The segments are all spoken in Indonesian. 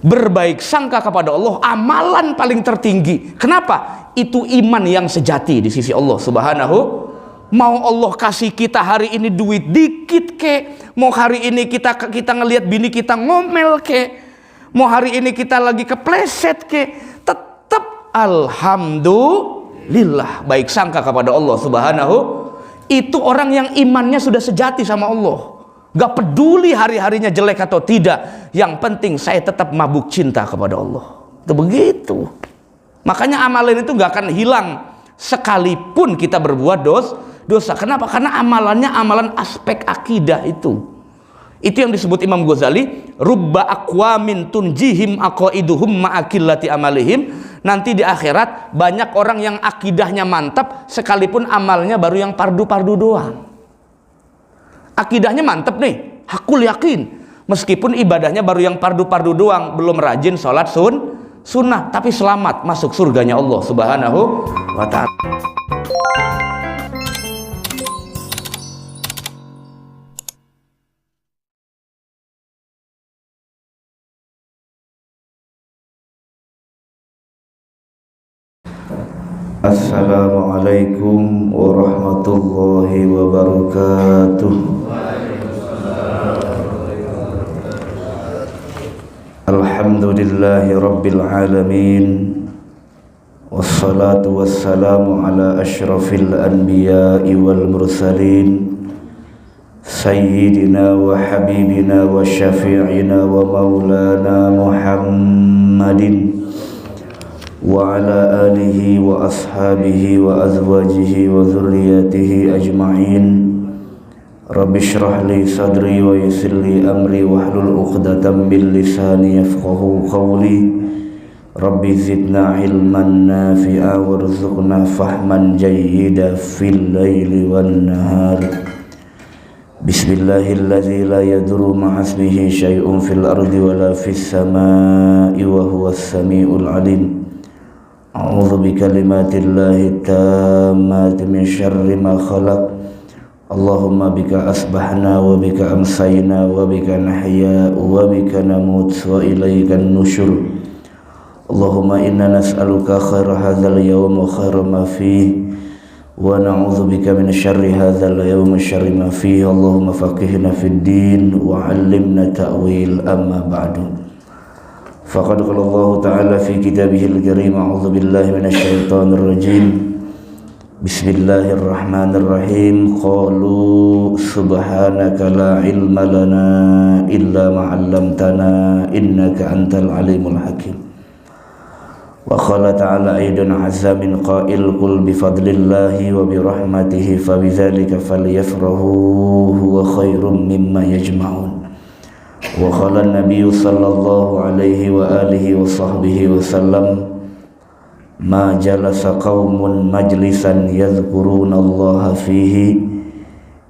Berbaik sangka kepada Allah amalan paling tertinggi. Kenapa? Itu iman yang sejati di sisi Allah Subhanahu. Mau Allah kasih kita hari ini duit dikit ke, mau hari ini kita ngelihat bini kita ngomel ke, mau hari ini kita lagi kepleset ke, tetap alhamdulillah baik sangka kepada Allah Subhanahu. Itu orang yang imannya sudah sejati sama Allah. Gak peduli hari-harinya jelek atau tidak, yang penting saya tetap mabuk cinta kepada Allah. Itu begitu. Makanya amalan itu gak akan hilang sekalipun kita berbuat dosa. Kenapa? Karena amalannya amalan aspek akidah itu. Itu yang disebut Imam Ghazali, rubba aqwamin tunjihim aqaiduhum ma'akillati amalihim. Nanti di akhirat banyak orang yang akidahnya mantap sekalipun amalnya baru yang pardu-pardu doang. Akidahnya mantap nih, hakul yakin, meskipun ibadahnya baru yang pardu-pardu doang, belum rajin sholat sunnah, tapi selamat masuk surganya Allah Subhanahu wa ta'ala. Assalamualaikum warahmatullahi wabarakatuh. Alhamdulillahi rabbil alamin. Wassalatu wassalamu ala ashrafil anbiya'i wal mursalin, sayyidina wa habibina wa syafi'ina wa maulana Muhammadin wa ala alihi wa ashabihi wa azwajihi wa dhurriyyatihi ajma'in. Rabbi shrah li sadri wa yassir li amri wahlul 'uqdatam min lisani yafqahu qawli. Rabbi zidna ilman nafi'a warzuqna fahman jayyida fil laili wan nahar. Bismillahilladzi la yadurru ma'asmihi syai'un fil ardi wala fis samai wa huwas samiul alim. A'udzu bikalimatillahi tammati min syarri ma khalaq. Allahumma bika asbahna wa bika amsayna wa bika nahya wa bika namut wa ilaikan nusyur. Allahumma inna nas'aluka khaira hadzal yawm wa khaira ma fihi wa na'udzu bika min syarri hadzal yawm wa syarri ma fihi. Allahumma faqihna fid din wa 'allimna ta'wil, amma ba'du. Faqad qala Allah ta'ala fi kitabihil karim, a'udzu billahi minasyaitonir rajim. Bismillahirrahmanirrahim. Qalu subhanaka la ilma lana illa ma 'allamtana innaka antal alimul hakim. Wa qala ta'ala aidan 'azza min qail qul bi fadlillahi wa bi rahmatihi fa bidzalika falyafrahu huwa khairum mimma yajma'un. Wa qala an-nabiy sallallahu alaihi wa alihi wa sahbihi wa sallam, ma jalasa qaumun majlisan yadhkuruna Allah fihi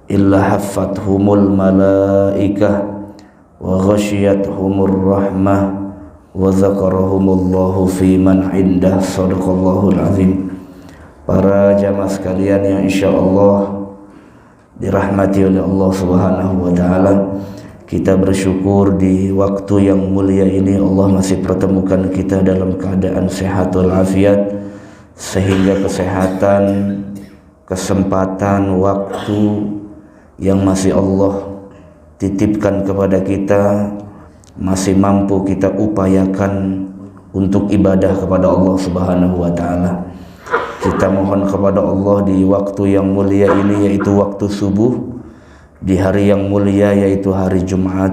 illa haffathumul malaikah wa ghashiyatuhumur rahmah wa zakarahumullahu fi man indah. Shadaqallahul azim. Para jamaah sekalian yang insyaallah dirahmati oleh Allah Subhanahu wa taala, kita bersyukur di waktu yang mulia ini Allah masih pertemukan kita dalam keadaan sehat walafiat, sehingga kesehatan, kesempatan, waktu yang masih Allah titipkan kepada kita masih mampu kita upayakan untuk ibadah kepada Allah Subhanahu wa taala. Kita mohon kepada Allah di waktu yang mulia ini, yaitu waktu subuh, di hari yang mulia yaitu hari Jumat,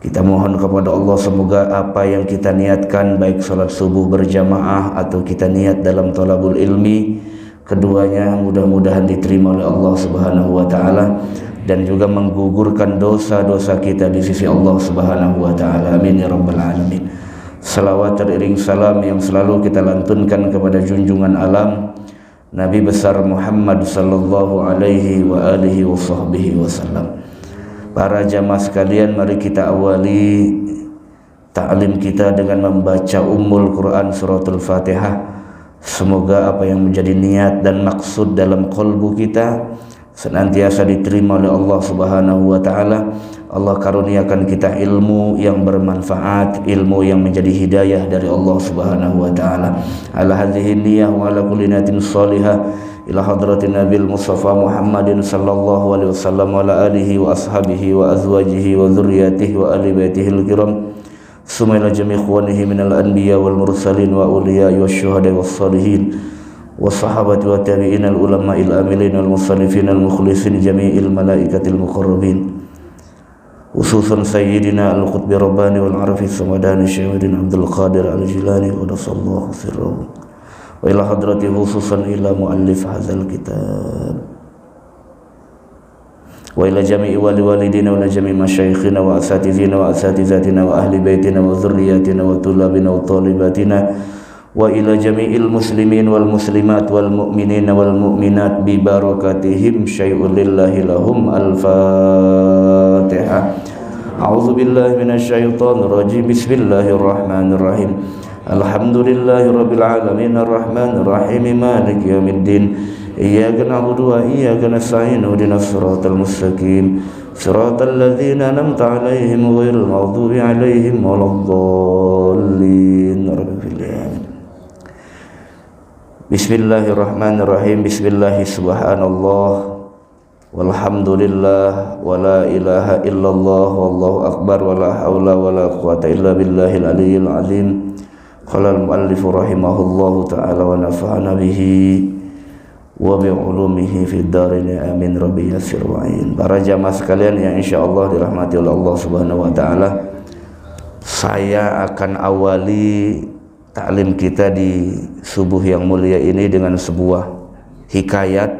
kita mohon kepada Allah semoga apa yang kita niatkan, baik sholat subuh berjamaah atau kita niat dalam thalabul ilmi, keduanya mudah-mudahan diterima oleh Allah Subhanahu wa taala dan juga menggugurkan dosa-dosa kita di sisi Allah Subhanahu wa taala. Amin ya rabbal alamin. Salawat teriring salam yang selalu kita lantunkan kepada junjungan alam Nabi besar Muhammad sallallahu alaihi wa alihi wa sahbihi wasallam. Para jamaah sekalian, mari kita awali ta'lim kita dengan membaca Ummul Quran suratul Fatihah. Semoga apa yang menjadi niat dan maksud dalam qalbu kita senantiasa diterima oleh Allah Subhanahu wa taala Allah karuniakan kita ilmu yang bermanfaat, ilmu yang menjadi hidayah dari Allah Subhanahu wa taala. Ala hadhihi niyyah wa ala kulli niyatin shalihah ila hadratin Nabil Mustafa Muhammadin sallallahu alaihi wasallam wa ala alihi wa ashabihi wa azwajihi wa dzurriyyatihi wa ali baitihil kiram. Summa ila jami' ikhwanihi minal anbiya wal mursalin wa awliya wasyuhada was salihin والصحابة والتابعين العلماء العاملين المصنفين المخلصين جميع الملائكة المقربين خصوصا سيدنا القطب رباني والعرفي الصمداني الشيخ عبد القادر الجيلاني قدس الله سره وإلى حضرته خصوصا إلى مؤلف هذا الكتاب وإلى جميع والدينا وإلى جميع مشايخنا وأساتذتنا وأساتذتنا وأهل بيتنا وذرياتنا وطلابنا وطالباتنا وإلى جميع المسلمين والمسلمات والمؤمنين والمؤمنات ببركاتهم شيء لله لهم. الفاتحة. أعوذ بالله من الشيطان الرجيم. بسم الله الرحمن الرحيم. الحمد لله رب العالمين الرحمن الرحيم مالك يوم الدين إياك نعبد وإياك نستعين اهدنا الصراط المستقيم صراط الذين أنعمت عليهم غير المغضوب عليهم ولا الضالين. Bismillahirrahmanirrahim. Bismillahi subhanallah walhamdulillah wala ilaha illallah wallahu akbar wala hawla wala quwata illa billahil aliyyil azim. Qala al-muallif rahimahullahu ta'ala wa nafa'ana bihi wa bi'ulumihi fid dharain amin rabbi yassir wa'in. Para jamaah sekalian yang insyaallah dirahmati oleh Allah Subhanahu wa taala, saya akan awali taklim kita di subuh yang mulia ini dengan sebuah hikayat.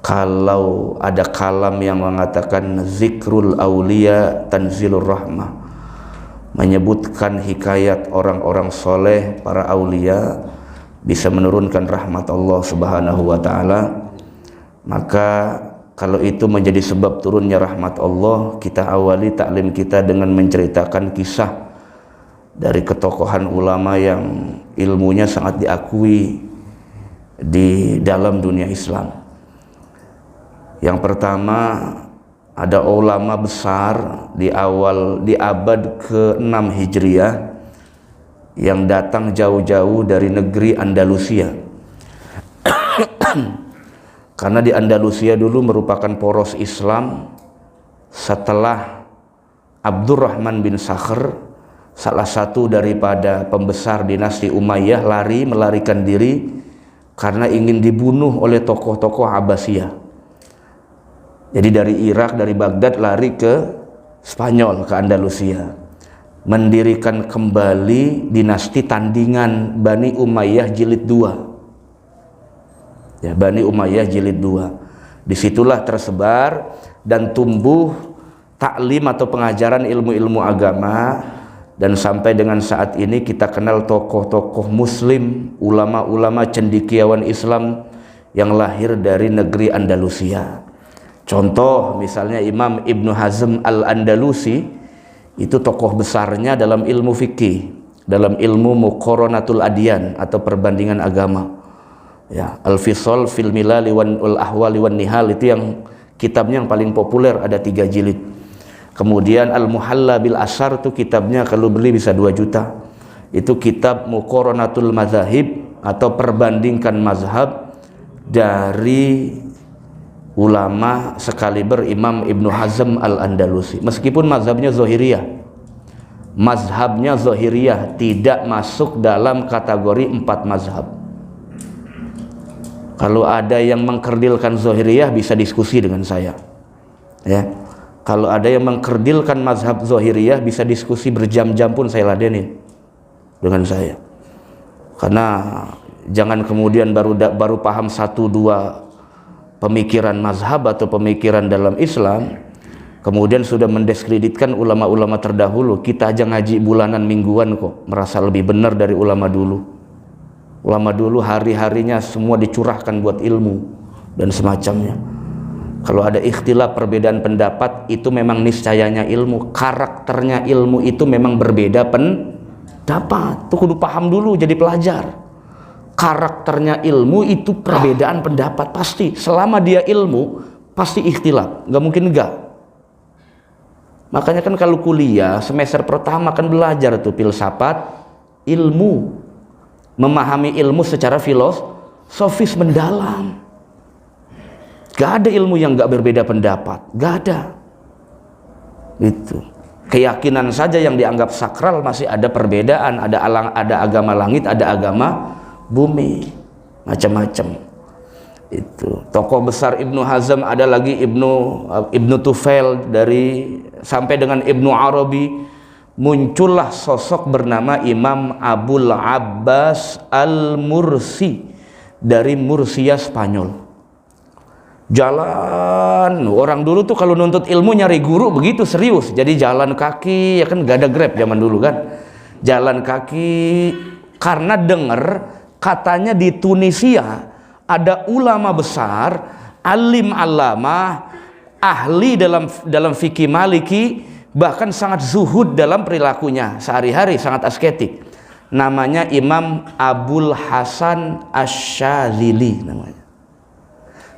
Kalau ada kalam yang mengatakan zikrul aulia tanzilur rahmah, menyebutkan hikayat orang-orang soleh, para aulia, bisa menurunkan rahmat Allah Subhanahu wa taala. Maka kalau itu menjadi sebab turunnya rahmat Allah, kita awali taklim kita dengan menceritakan kisah dari ketokohan ulama yang ilmunya sangat diakui di dalam dunia Islam. Yang pertama, ada ulama besar di abad ke-6 Hijriah yang datang jauh-jauh dari negeri Andalusia. Karena di Andalusia dulu merupakan poros Islam setelah Abdurrahman bin Sakhr, salah satu daripada pembesar dinasti Umayyah, melarikan diri karena ingin dibunuh oleh tokoh-tokoh Abbasiyah. Jadi dari Irak, dari Baghdad lari ke Spanyol, ke Andalusia, mendirikan kembali dinasti tandingan Bani Umayyah jilid 2. Ya, Bani Umayyah jilid 2. Disitulah tersebar dan tumbuh taklim atau pengajaran ilmu-ilmu agama. Dan sampai dengan saat ini kita kenal tokoh-tokoh muslim, ulama-ulama cendekiawan Islam yang lahir dari negeri Andalusia. Contoh misalnya Imam Ibnu Hazm al-Andalusi, itu tokoh besarnya dalam ilmu fikih, dalam ilmu muqaranatul adyan atau perbandingan agama. Ya, Al-Fisal fil Milali wal Ahwali wan Nihal, itu yang kitabnya yang paling populer, ada 3 jilid. Kemudian Al-Muhalla bil Asar, itu kitabnya kalau beli bisa 2 juta. Itu kitab Muqaranatul Mazahib atau perbandingkan mazhab dari ulama sekaliber Imam Ibnu Hazm al-Andalusi. Meskipun mazhabnya Zahiriyah, tidak masuk dalam kategori 4 mazhab. Kalau ada yang mengkerdilkan Zahiriyah bisa diskusi dengan saya, ya. Kalau ada yang mengkerdilkan mazhab Zahiriyah bisa diskusi berjam-jam pun saya ladenin dengan saya. Karena jangan kemudian baru paham 1-2 pemikiran mazhab atau pemikiran dalam Islam, kemudian sudah mendiskreditkan ulama-ulama terdahulu. Kita aja ngaji bulanan mingguan kok merasa lebih benar dari ulama dulu. Ulama dulu hari-harinya semua dicurahkan buat ilmu dan semacamnya. Kalau ada ikhtilaf, perbedaan pendapat, itu memang niscayanya ilmu. Karakternya ilmu itu memang berbeda pendapat. Itu kudu paham dulu jadi pelajar. Karakternya ilmu itu perbedaan pendapat pasti. Selama dia ilmu pasti ikhtilaf, nggak mungkin enggak. Makanya kan kalau kuliah semester pertama kan belajar tuh filsafat ilmu, memahami ilmu secara filosofis mendalam. Gak ada ilmu yang gak berbeda pendapat, gak ada. Itu keyakinan saja yang dianggap sakral masih ada perbedaan, ada agama langit, ada agama bumi, macam-macam. Itu tokoh besar Ibnu Hazm, ada lagi Ibnu Tufail, dari sampai dengan Ibnu Arabi, muncullah sosok bernama Imam Abul Abbas Al-Mursi dari Murcia, Spanyol. Jalan, orang dulu tuh kalau nuntut ilmu nyari guru begitu serius, jadi jalan kaki, ya kan gak ada Grab zaman dulu kan, jalan kaki, karena dengar katanya di Tunisia ada ulama besar, alim alamah, ahli dalam fikih maliki, bahkan sangat zuhud dalam perilakunya sehari-hari, sangat asketik, namanya Imam Abul Hasan Asy-Syadzili namanya.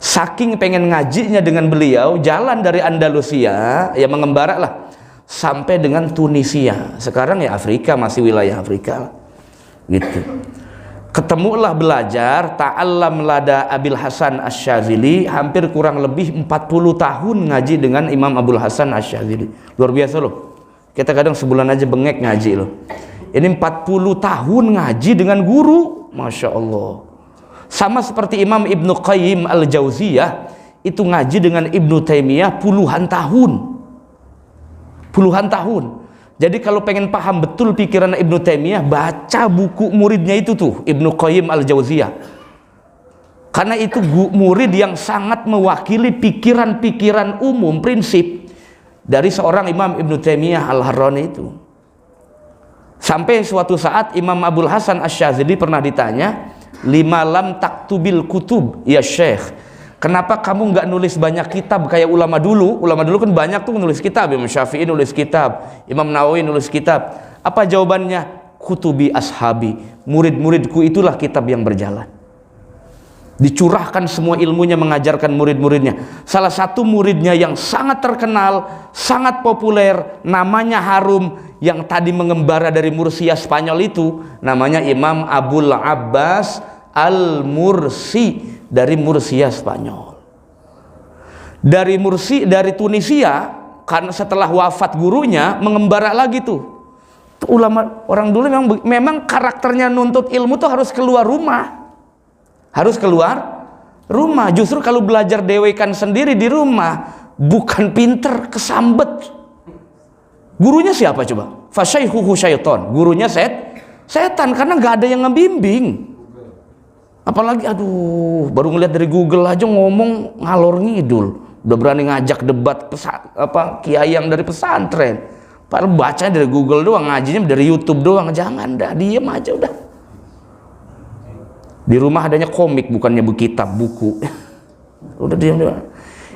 Saking pengen ngajinya dengan beliau, jalan dari Andalusia, ya mengembara lah, sampai dengan Tunisia. Sekarang ya Afrika, masih wilayah Afrika gitu. Ketemulah belajar, ta'allam lada Abil Hasan Asy-Syadzili, hampir kurang lebih 40 tahun ngaji dengan Imam Abul Hasan Asy-Syadzili. Luar biasa loh. Kita kadang sebulan aja bengek ngaji loh. Ini 40 tahun ngaji dengan guru, Masya Allah. Sama seperti Imam Ibnu Qayyim Al-Jauziyah itu ngaji dengan Ibnu Taimiyah puluhan tahun. Jadi kalau pengen paham betul pikiran Ibnu Taimiyah, baca buku muridnya itu tuh, Ibnu Qayyim Al-Jauziyah. Karena itu murid yang sangat mewakili pikiran-pikiran umum, prinsip dari seorang Imam Ibnu Taimiyah Al-Harrani itu. Sampai suatu saat Imam Abul Hasan Asy-Syadzili pernah ditanya, lima lam taktubil kutub ya Syekh, kenapa kamu nggak nulis banyak kitab kayak ulama dulu? Ulama dulu kan banyak tuh nulis kitab, Imam Syafi'i nulis kitab, Imam Nawawi nulis kitab. Apa jawabannya? Kutubi ashabi, murid-muridku itulah kitab yang berjalan. Dicurahkan semua ilmunya mengajarkan murid-muridnya. Salah satu muridnya yang sangat terkenal, sangat populer, namanya harum, yang tadi mengembara dari Murcia, Spanyol itu, namanya Imam Abul Abbas Al-Mursi dari Murcia, Spanyol. Dari Tunisia, karena setelah wafat gurunya mengembara lagi tuh. Ulama orang dulu memang karakternya nuntut ilmu tuh harus keluar rumah. Justru kalau belajar dewekan sendiri di rumah, bukan pinter, kesambet. Gurunya siapa coba? Fasyaikhuhu syaiton. Gurunya setan, karena nggak ada yang ngebimbing. Apalagi baru ngeliat dari Google aja ngomong ngalor ngidul, udah berani ngajak debat kiai yang dari pesantren. Padahal bacanya dari Google doang, ngajinya dari YouTube doang. Jangan dah, diem aja udah. Di rumah adanya komik, bukannya kitab, buku. Udah diem doang.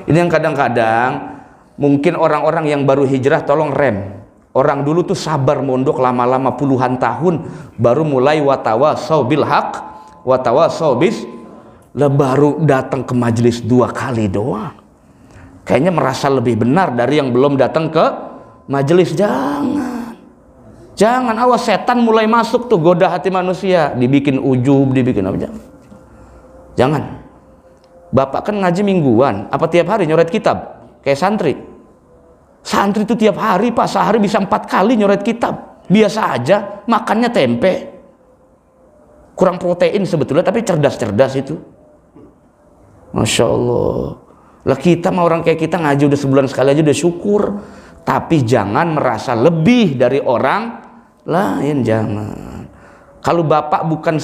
Ini yang kadang-kadang mungkin orang-orang yang baru hijrah tolong rem. Orang dulu tuh sabar mondok lama-lama puluhan tahun, baru mulai watawasau bil haq, watawasau bis, baru datang ke majelis 2 kali doang. Kayaknya merasa lebih benar dari yang belum datang ke majelis. Jangan, awas setan mulai masuk tuh, goda hati manusia, dibikin ujub, dibikin apa. Jangan. Bapak kan ngaji mingguan, apa tiap hari nyoret kitab kayak santri? Santri itu tiap hari Pak, sehari bisa 4 kali nyoret kitab. Biasa aja, makannya tempe. Kurang protein sebetulnya, tapi cerdas-cerdas itu. Masya Allah. Lah kita mah orang kayak kita ngaji udah sebulan sekali aja udah syukur. Tapi jangan merasa lebih dari orang lain, jangan. Kalau bapak bukan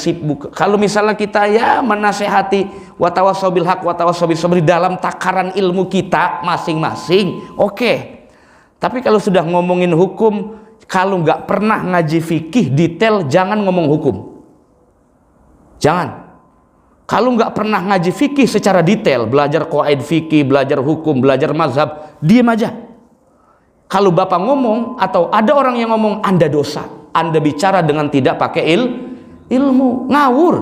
kalau misalnya kita ya menasehati watawasau bil haq watawasau bis sabr dalam takaran ilmu kita masing-masing, oke. Tapi kalau sudah ngomongin hukum, kalau nggak pernah ngaji fikih detail, jangan ngomong hukum. Jangan. Kalau nggak pernah ngaji fikih secara detail, belajar qawaid fikih, belajar hukum, belajar mazhab, diem aja. Kalau bapak ngomong atau ada orang yang ngomong, Anda dosa. Anda bicara dengan tidak pakai ilmu, ngawur.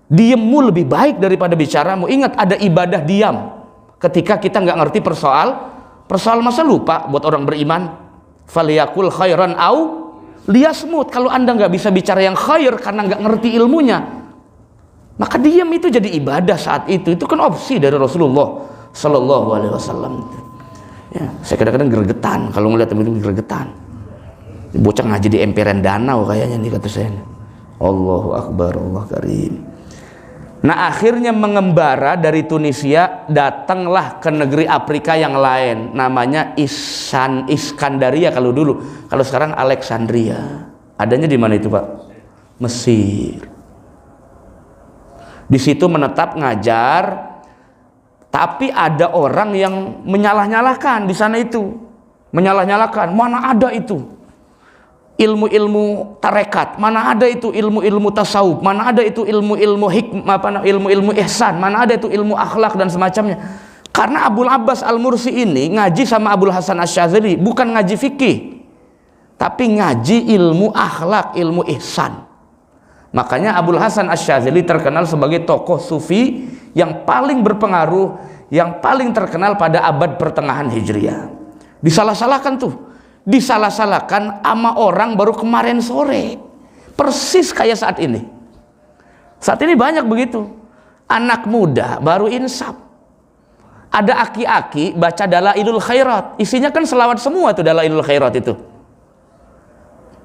Diemmu lebih baik daripada bicaramu. Ingat, ada ibadah diam ketika kita nggak ngerti Persoalan masa lupa buat orang beriman. Faliyakul khairan au liyasmut. Kalau Anda nggak bisa bicara yang khair karena nggak ngerti ilmunya, maka diam itu jadi ibadah saat itu. Itu kan opsi dari Rasulullah Sallallahu Alaihi Wasallam. Ya, saya kadang-kadang gregetan kalau ngeliat itu, gregetan. Bocah ngaji di emperan danau kayaknya nih, kata saya. Allahu Akbar, Allah Karim. Nah, akhirnya mengembara dari Tunisia, datanglah ke negeri Afrika yang lain, namanya Iskandaria kalau dulu. Kalau sekarang Alexandria. Adanya di mana itu, Pak? Mesir. Di situ menetap ngajar, tapi ada orang yang menyalah-nyalahkan di sana itu. Menyalah-nyalahkan, mana ada itu ilmu-ilmu tarekat, mana ada itu ilmu-ilmu tasawuf, mana ada itu ilmu-ilmu hikmah, ilmu-ilmu ihsan, mana ada itu ilmu akhlak dan semacamnya. Karena Abul Abbas Al-Mursi ini ngaji sama Abul Hasan Asy-Syadzili bukan ngaji fikih, tapi ngaji ilmu akhlak, ilmu ihsan. Makanya Abul Hasan Asy-Syadzili terkenal sebagai tokoh sufi yang paling berpengaruh, yang paling terkenal pada abad pertengahan Hijriah. Disalah-salahkan tuh, disalah-salahkan sama orang baru kemarin sore, persis kayak saat ini. Saat ini banyak begitu, anak muda baru insaf. Ada aki-aki baca Dalailul Khairat, isinya kan selawat semua tuh Dalailul Khairat itu.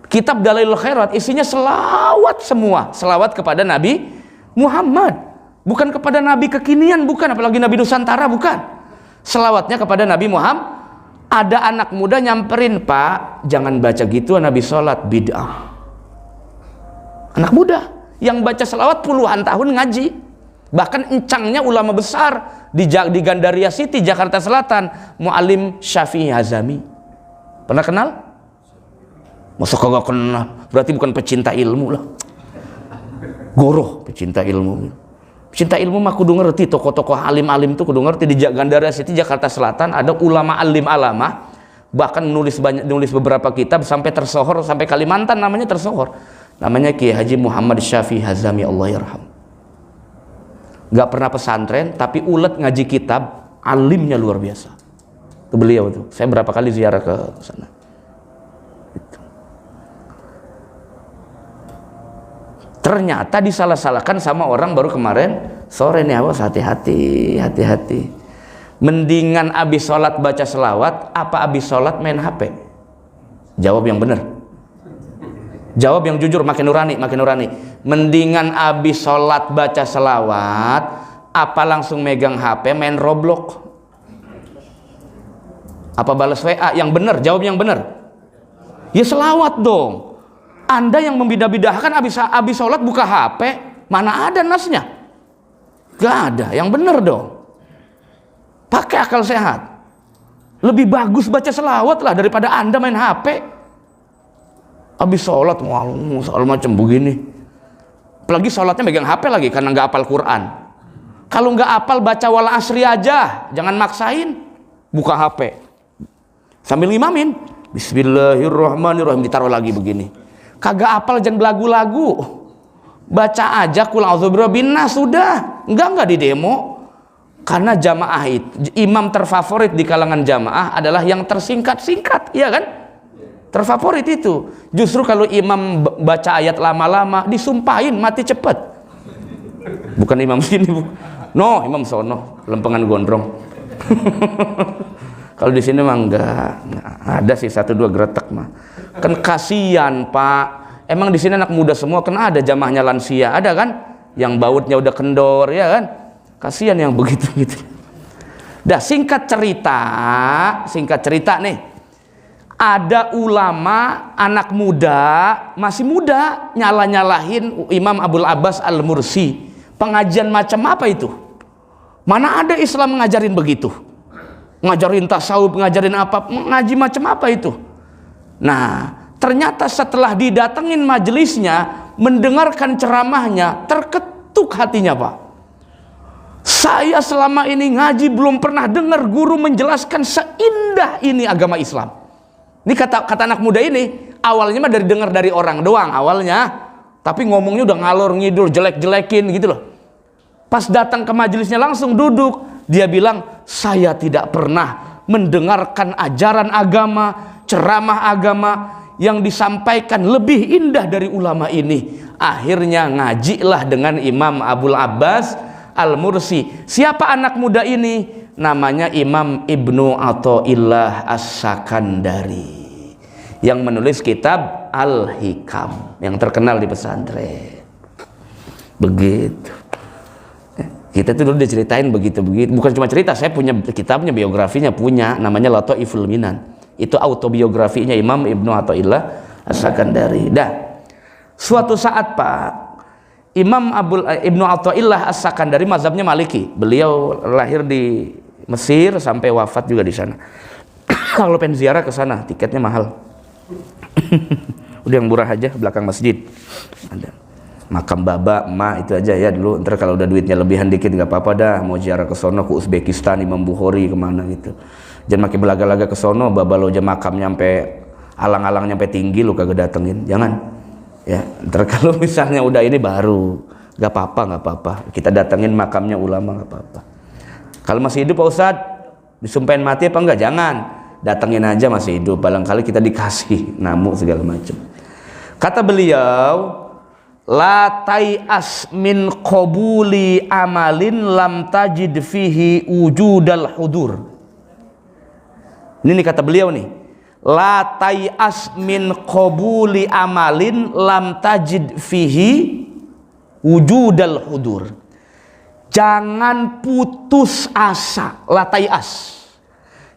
Kitab Dalailul Khairat isinya selawat semua, selawat kepada Nabi Muhammad, bukan kepada Nabi kekinian, bukan, apalagi Nabi Nusantara, bukan. Selawatnya kepada Nabi Muhammad. Ada anak muda nyamperin, Pak, jangan baca gitu, Nabi sholat, bid'ah. Anak muda yang baca selawat puluhan tahun ngaji, bahkan encangnya ulama besar di Gandaria City, Jakarta Selatan, Mu'alim Syafi'i Hazami. Pernah kenal? Masa kagak kenal? Berarti bukan pecinta ilmu lah. Goroh pecinta ilmu. Cinta ilmu mah kudu ngerti, tokoh-tokoh alim-alim tuh kudu ngerti. Di Gandaria City, Jakarta Selatan ada ulama alim alama, bahkan nulis beberapa kitab sampai tersohor, sampai Kalimantan namanya tersohor. Namanya Kiai Haji Muhammad Syafi'i Hazami, Allah yarham. Gak pernah pesantren, tapi ulet ngaji kitab, alimnya luar biasa. Itu beliau tuh. Saya berapa kali ziarah ke sana. Ternyata disalah-salahkan sama orang baru kemarin sore nih, awas, hati-hati, hati-hati. Mendingan abis sholat baca selawat, apa abis sholat main HP? Jawab yang benar. Jawab yang jujur, makin nurani, makin nurani. Mendingan abis sholat baca selawat, apa langsung megang HP main Roblox? Apa balas WA? Yang benar, jawab yang benar. Ya selawat dong. Anda yang membidah-bidahkan abis sholat buka HP, mana ada nasnya? Gak ada, yang bener dong. Pakai akal sehat. Lebih bagus baca selawat lah daripada Anda main HP. Abis sholat, soal macam begini. Apalagi sholatnya megang HP lagi karena nggak hafal Quran. Kalau nggak hafal baca wal asri aja, jangan maksain. Buka HP sambil ngimamin, Bismillahirrahmanirrahim, ditaruh lagi begini. Kagak apal jangan belagu-lagu, baca aja kul a'udzu birabbin nas, sudah. Enggak di demo. Karena jamaah itu, imam terfavorit di kalangan jamaah adalah yang tersingkat-singkat, iya kan? Terfavorit itu. Justru kalau imam baca ayat lama-lama disumpahin mati cepat. Bukan imam sini, no, imam sono, lempengan gondrong. Kalau di sini mah enggak, ada sih 1-2 gretek mah. Kan kasihan, Pak. Emang di sini anak muda semua, kan ada jamaahnya lansia, ada kan? Yang bautnya udah kendor, ya kan? Kasihan yang begitu gitu. Dah, singkat cerita nih. Ada ulama anak muda, masih muda, nyalahin Imam Abul Abbas Al-Mursi. Pengajian macam apa itu? Mana ada Islam ngajarin begitu? Ngajarin tasawuf, ngajarin apa, ngaji macam apa itu? Nah, ternyata setelah didatengin majelisnya, mendengarkan ceramahnya, terketuk hatinya, Pak. Saya selama ini ngaji belum pernah dengar guru menjelaskan seindah ini agama Islam. Ini kata anak muda ini, awalnya mah dengar dari orang doang awalnya, tapi ngomongnya udah ngalor ngidul, jelek-jelekin gitu loh. Pas datang ke majelisnya langsung duduk, dia bilang, saya tidak pernah mendengarkan ajaran agama, ceramah agama yang disampaikan lebih indah dari ulama ini. Akhirnya ngajilah dengan Imam Abul Abbas Al-Mursi. Siapa anak muda ini? Namanya Imam Ibnu Athaillah As-Sakandari, yang menulis kitab Al-Hikam yang terkenal di pesantren. Begitu. Kita tuh dulu diceritain begitu-begitu. Bukan cuma cerita, saya punya kitabnya, biografinya punya, namanya Lataiful Minan. Itu autobiografinya Imam Ibnu Athaillah As-Sakandari. Dah. Suatu saat Pak, Imam Ibnu Athaillah As-Sakandari mazhabnya Maliki. Beliau lahir di Mesir sampai wafat juga di sana. Kalau pengen ziarah ke sana, tiketnya mahal. Udah yang murah aja, belakang masjid. Ada makam baba, emak, itu aja ya dulu. Ntar kalau udah duitnya lebihan dikit nggak apa-apa dah. Mau ziarah ke sono, ke Uzbekistan, Imam Bukhari, kemana gitu. Jangan makin belaga-laga ke sono, baba lo aja makam nyampe alang-alang nyampe tinggi, lo kagak datengin. Jangan. Ya, ntar kalau misalnya udah ini baru, nggak apa-apa. Kita datengin makamnya ulama, nggak apa-apa. Kalau masih hidup Pak Ustadz, disumpahin mati apa enggak? Jangan. Datengin aja masih hidup. Barangkali kita dikasih namuk segala macam. Kata beliau, la tai'as min qabuli amalin lam tajid fihi wujudal hudur. Ini kata beliau nih, la tai'as min qabuli amalin lam tajid fihi wujudal hudur. Jangan putus asa, la tai'as.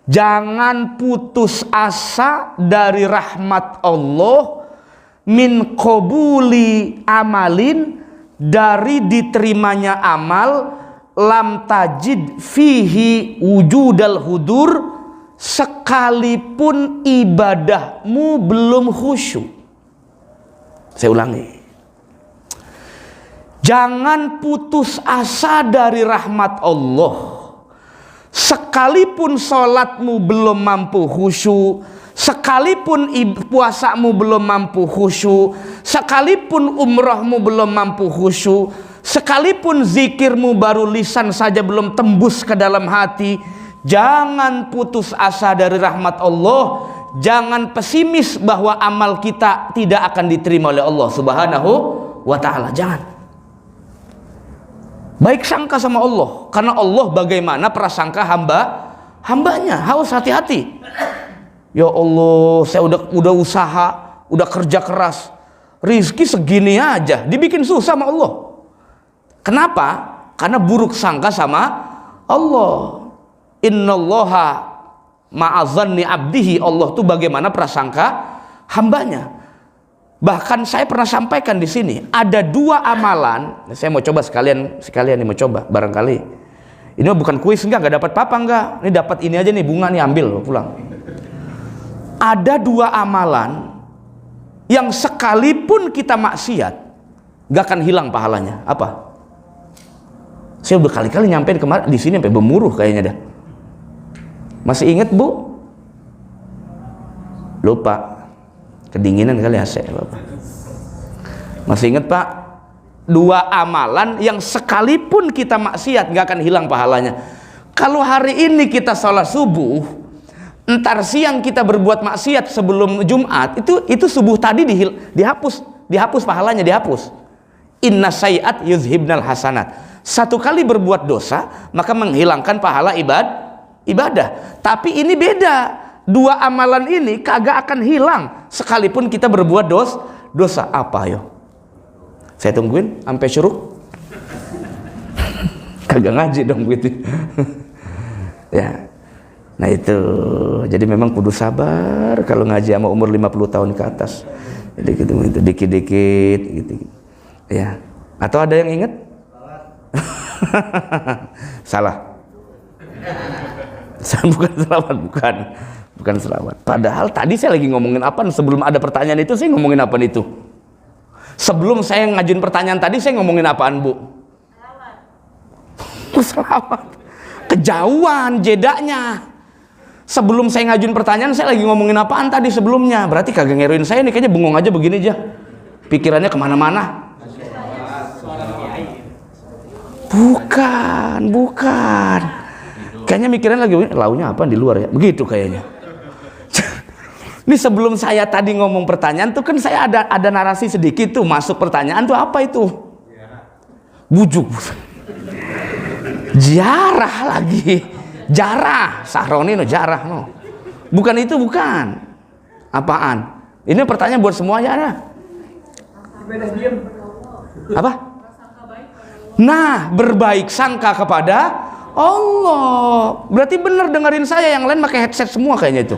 Jangan putus asa dari rahmat Allah, min qabuli amalin, dari diterimanya amal, lam tajid fihi wujudal hudur, sekalipun ibadahmu belum khusyuk. Saya ulangi, jangan putus asa dari rahmat Allah, sekalipun sholatmu belum mampu khusyuk, sekalipun puasamu belum mampu khusyuk, sekalipun umrahmu belum mampu khusyuk, sekalipun zikirmu baru lisan saja belum tembus ke dalam hati. Jangan putus asa dari rahmat Allah. Jangan pesimis bahwa amal kita tidak akan diterima oleh Allah Subhanahu wa ta'ala. Jangan. Baik sangka sama Allah, karena Allah bagaimana prasangka hambanya. Harus hati-hati. Ya Allah, saya udah usaha, udah kerja keras, rizki segini aja, dibikin susah sama Allah. Kenapa? Karena buruk sangka sama Allah. Innallaha ma'azanni abdihi. Allah tuh bagaimana prasangka hambanya. Bahkan saya pernah sampaikan di sini, ada dua amalan. Saya mau coba sekalian nih, mau coba barangkali. Ini bukan kuis, enggak dapat apa enggak. Ini dapat ini aja nih, bunga nih, ambil pulang. Ada dua amalan yang sekalipun kita maksiat enggak akan hilang pahalanya. Apa? Saya udah kali-kali nyampein kemarin di sini sampai bemuruh kayaknya dah. Masih inget Bu? Lupa. Kedinginan kali AC Bapak. Masih ingat Pak? Dua amalan yang sekalipun kita maksiat nggak akan hilang pahalanya. Kalau hari ini kita sholat subuh, entar siang kita berbuat maksiat sebelum Jumat, itu subuh tadi dihapus pahalanya, dihapus. Inna sayiat yuzhibnal hasanat. Satu kali berbuat dosa maka menghilangkan pahala ibadah. Tapi ini beda. Dua amalan ini kagak akan hilang sekalipun kita berbuat dosa. Apa yo? Saya tungguin sampai syuruk. Kagak ngaji dong gitu. Ya. Nah itu. Jadi memang kudu sabar kalau ngaji sama umur 50 tahun ke atas. Jadi gitu itu dikit-dikit gitu. Ya. Atau ada yang ingat? Salah. Bukan selamat, bukan selamat. Padahal tadi saya lagi ngomongin apa? Sebelum ada pertanyaan itu saya ngomongin apa itu? Sebelum saya ngajuin pertanyaan tadi saya ngomongin apaan Bu? Selamat. Kejauhan jedanya. Sebelum saya ngajuin pertanyaan saya lagi ngomongin apaan tadi sebelumnya? Berarti kagak ngeruin saya nih, kayaknya bengong aja begini aja. Pikirannya kemana-mana. Bukan. Kayaknya mikirin lagi, launya apa di luar ya? Begitu kayaknya. Ini sebelum saya tadi ngomong pertanyaan tuh kan saya ada narasi sedikit tuh masuk pertanyaan tuh apa itu? Bujuk. Jarah lagi. Jarah, Sahroni no jarah no. Bukan itu, bukan. Apaan? Ini pertanyaan buat semuanya ada. Apa? Nah, berbaik sangka kepada Allah. Berarti benar dengerin saya, yang lain pakai headset semua kayaknya itu.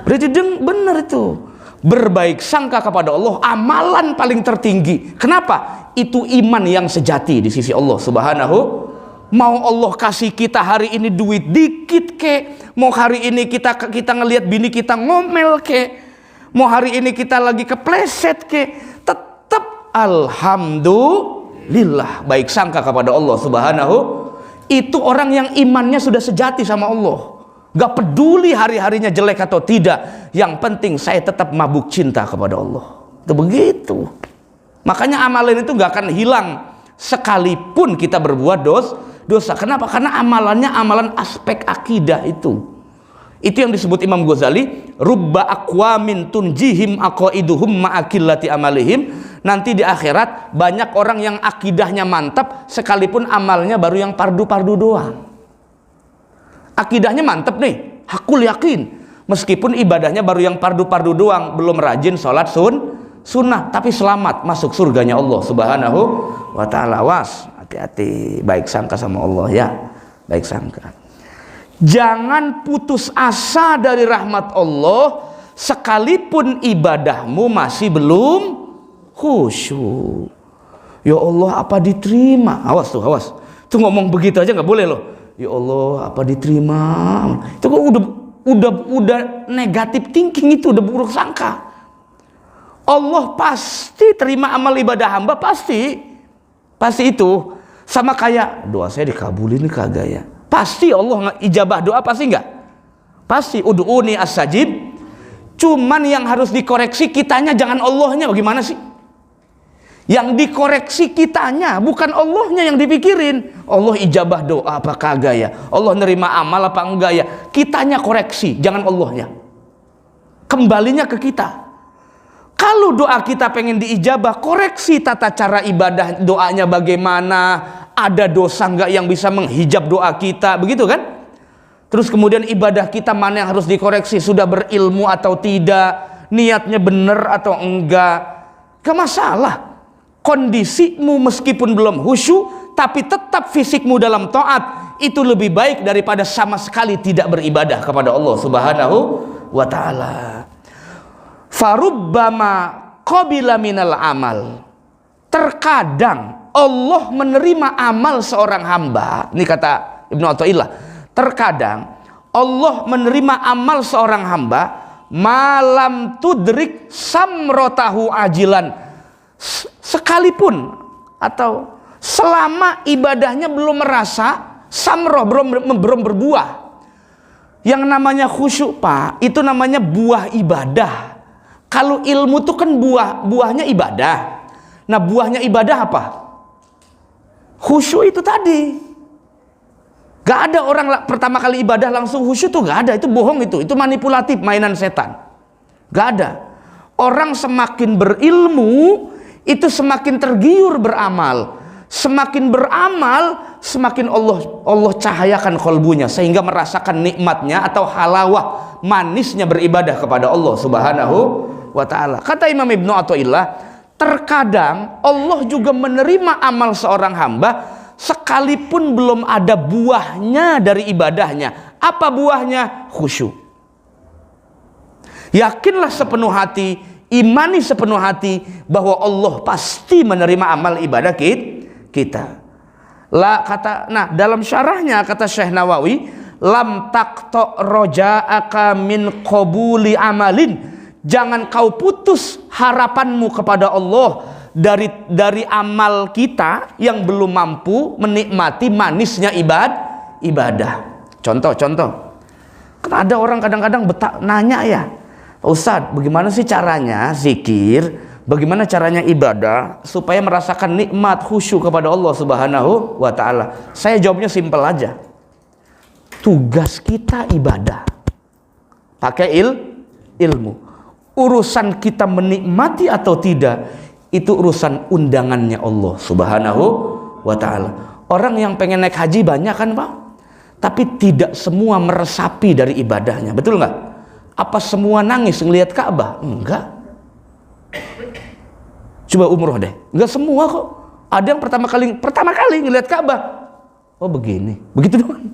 Berarti benar itu. Berbaik sangka kepada Allah, amalan paling tertinggi. Kenapa? Itu iman yang sejati di sisi Allah Subhanahu. Mau Allah kasih kita hari ini duit dikit ke, mau hari ini kita ngelihat bini kita ngomel ke, mau hari ini kita lagi kepleset ke, tetap alhamdulillah baik sangka kepada Allah Subhanahu. Itu orang yang imannya sudah sejati sama Allah. Gak peduli hari-harinya jelek atau tidak, yang penting saya tetap mabuk cinta kepada Allah. Itu begitu. Makanya amalan itu gak akan hilang sekalipun kita berbuat dosa. Kenapa? Karena amalannya amalan aspek akidah itu. Itu yang disebut Imam Ghazali, rubba aqwamin tunjihim aqaiduhum ma'akillati amalihim. Nanti di akhirat banyak orang yang akidahnya mantap sekalipun amalnya baru yang pardu-pardu doang. Akidahnya mantep nih, hakul yakin, meskipun ibadahnya baru yang pardu-pardu doang, belum rajin sholat sunnah, tapi selamat masuk surganya Allah Subhanahu wa ta'ala. Was, hati-hati, baik sangka sama Allah ya, baik sangka. Jangan putus asa dari rahmat Allah sekalipun ibadahmu masih belum khusyuk. Ya Allah, apa diterima? Awas tuh, awas. Tuh ngomong begitu aja nggak boleh loh. Ya Allah, apa diterima? Itu kok udah negatif thinking, itu udah buruk sangka. Allah pasti terima amal ibadah hamba, pasti itu. Sama kayak doa saya dikabulin kagak ya? Pasti Allah ijabah doa, pasti enggak? Pasti. Ud'uni astajib. Cuman yang harus dikoreksi kitanya, jangan Allahnya. Bagaimana sih? Yang dikoreksi kitanya, bukan Allahnya yang dipikirin. Allah ijabah doa apa kagak ya? Allah nerima amal apa enggak ya? Kitanya koreksi, jangan Allahnya. Kembalinya ke kita. Kalau doa kita pengen diijabah, koreksi tata cara ibadah doanya bagaimana, ada dosa enggak yang bisa menghijab doa kita, begitu kan? Terus kemudian ibadah kita mana yang harus dikoreksi, sudah berilmu atau tidak, niatnya benar atau enggak, gak masalah. Kondisimu meskipun belum khusyuk, tapi tetap fisikmu dalam taat, itu lebih baik daripada sama sekali tidak beribadah kepada Allah Subhanahu wa ta'ala. Farubbama qabila minal amal. Terkadang Allah menerima amal seorang hamba. Ini kata Ibnu Athaillah. Terkadang Allah menerima amal seorang hamba malam tudrik samrotahu ajilan, sekalipun atau selama ibadahnya belum merasa samroh, belum berbuah. Yang namanya khusyuk, Pak, itu namanya buah ibadah. Kalau ilmu itu kan buahnya ibadah. Nah, buahnya ibadah apa? Khusyuk itu tadi. Gak ada orang pertama kali ibadah langsung khusyuk tuh, gak ada. Itu bohong, itu manipulatif, mainan setan. Gak ada. Orang semakin berilmu itu semakin tergiur beramal. Semakin beramal, semakin Allah cahayakan kolbunya, sehingga merasakan nikmatnya atau halawah, manisnya beribadah kepada Allah Subhanahu wa ta'ala. Kata Imam Ibnu Athaillah, terkadang Allah juga menerima amal seorang hamba sekalipun belum ada buahnya dari ibadahnya. Apa buahnya? Khusyuk. Yakinlah sepenuh hati, imani sepenuh hati bahwa Allah pasti menerima amal ibadah kita. Nah, dalam syarahnya kata Syekh Nawawi, lam taqta roja'aka min qabuli amalin. Jangan kau putus harapanmu kepada Allah dari amal kita yang belum mampu menikmati manisnya ibadah. Contoh. Kan ada orang kadang-kadang nanya ya, Pak Ustadz, bagaimana sih caranya zikir, bagaimana caranya ibadah supaya merasakan nikmat khusyuk kepada Allah Subhanahu wa ta'ala? Saya jawabnya simpel aja. tugas kita ibadah. Pakai ilmu. Urusan kita menikmati atau tidak, itu urusan undangannya Allah Subhanahu wa ta'ala. Orang yang pengen naik haji banyak kan Pak? Tapi tidak semua meresapi dari ibadahnya. Betul nggak? Apa semua nangis ngelihat Ka'bah? Enggak. Coba umroh deh. Enggak semua kok. Ada yang pertama kali ngelihat Ka'bah. Oh begini. Begitu doang.